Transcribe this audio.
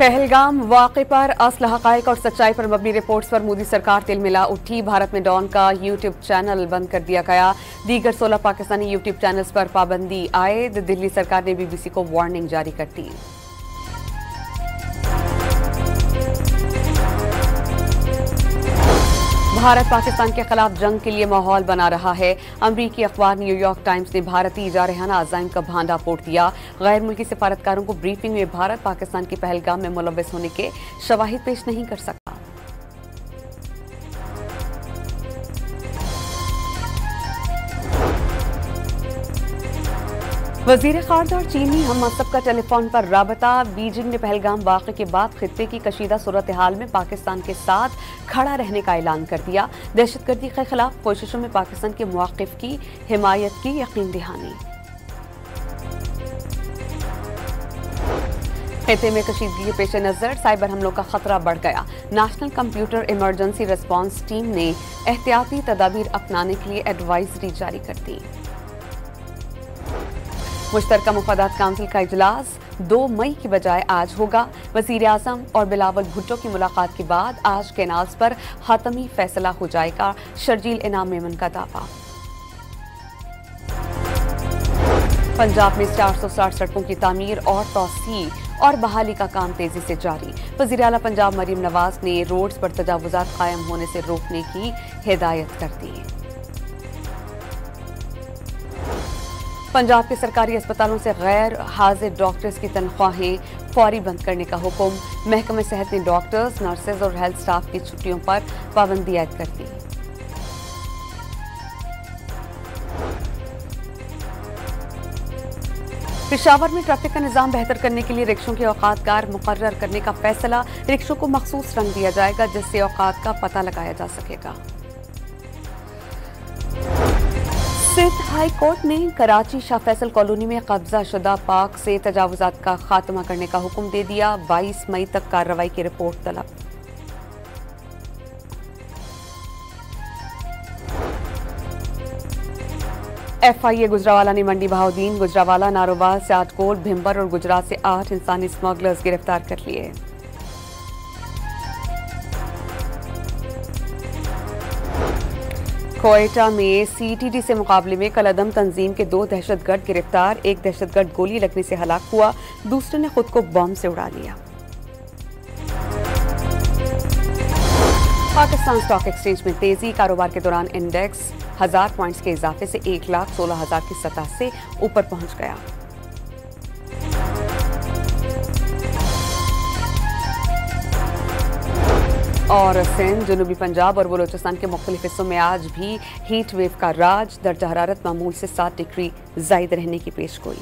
पहलगाम वाक़े पर असल हक़ाइक़ और सच्चाई पर मबनी रिपोर्ट्स पर मोदी सरकार तिलमिला उठी। भारत में डॉन का यूट्यूब चैनल बंद कर दिया गया। दीगर 16 पाकिस्तानी यूट्यूब चैनल्स पर पाबंदी आयद। दिल्ली सरकार ने बीबीसी को वार्निंग जारी कर दी। भारत पाकिस्तान के खिलाफ जंग के लिए माहौल बना रहा है। अमरीकी अखबार न्यूयॉर्क टाइम्स ने भारतीय जारहाना अज़ाइम का भांडा फोड़ दिया। गैर मुल्की सफारतकारों को ब्रीफिंग में भारत पाकिस्तान के पहलगाम में मुलव्वस होने के शवाहिद पेश नहीं कर सका। वजीर खारजा और चीनी हम मनसब का टेलीफोन पर राबता। बीजिंग ने पहलगाम वाक़े के बाद खित्ते की कशीदा सूरत हाल में पाकिस्तान के साथ खड़ा रहने का ऐलान कर दिया। दहशतगर्दी के खिलाफ कोशिशों में पाकिस्तान के मौक़िफ़ की हिमायत की यकीन दहानी। खित्ते में कशीदगी के पेश नज़र साइबर हमलों का खतरा बढ़ गया। National computer emergency response team ने एहतियाती तदाबीर अपनाने के लिए एडवाइजरी जारी कर दी। मुश्तरका मुफादात काउंसिल का इजलास 2 मई की बजाय आज होगा। वज़ीर आज़म और बिलावल भुट्टो की मुलाकात के बाद आज कैनाल्स पर हतमी फैसला हो जाएगा। शर्जील इनाम मेमन का दावा। पंजाब में 460 सड़कों की तामीर और तौसील और बहाली का काम तेजी से जारी। वज़ीर आला पंजाब मरीम नवाज ने रोड्स पर तजावुजात कायम होने से रोकने की हिदायत कर दी। पंजाब के सरकारी अस्पतालों से गैर हाजिर डॉक्टर्स की तनख्वाहें फौरी बंद करने का हुक्म। महकमे सेहत ने डॉक्टर्स, नर्सेज और हेल्थ स्टाफ की छुट्टियों पर पाबंदी आयद कर दी। पेशावर में ट्रैफिक का निजाम बेहतर करने के लिए रिक्शों के औकातकार मुकर्रर करने का फैसला। रिक्शों को मखसूस रंग दिया जाएगा जिससे औकात का पता लगाया जा सकेगा। सिंध हाई कोर्ट ने कराची शाह फैसल कॉलोनी में कब्जा शुदा पार्क से तजावुजात का खात्मा करने का हुक्म दे दिया। 22 मई तक कार्रवाई की रिपोर्ट तलब। FIA गुजरावाला ने मंडी बहाउद्दीन, गुजरावाला, नारोवाल से 8 गोल्ड, भिम्बर और गुजरात से 8 इंसानी स्मगलर्स गिरफ्तार कर लिए। कोयटा में CTT से मुकाबले में कलअदम तंजीम के 2 दहशतगर्द गिरफ्तार। एक दहशतगर्द गोली लगने से हलाक हुआ, दूसरे ने खुद को बम से उड़ा लिया। पाकिस्तान स्टॉक एक्सचेंज में तेजी। कारोबार के दौरान इंडेक्स 1000 पॉइंट्स के इजाफे से 1,16,000 की सतह से ऊपर पहुंच गया। और सिंध, जनूबी पंजाब और बलोचिस्तान के मुख्तलिफ हिस्सों में आज भी हीट वेव का राज। दर्जा हरारत मामूल से 7 डिग्री ज़ायद रहने की पेशगोई।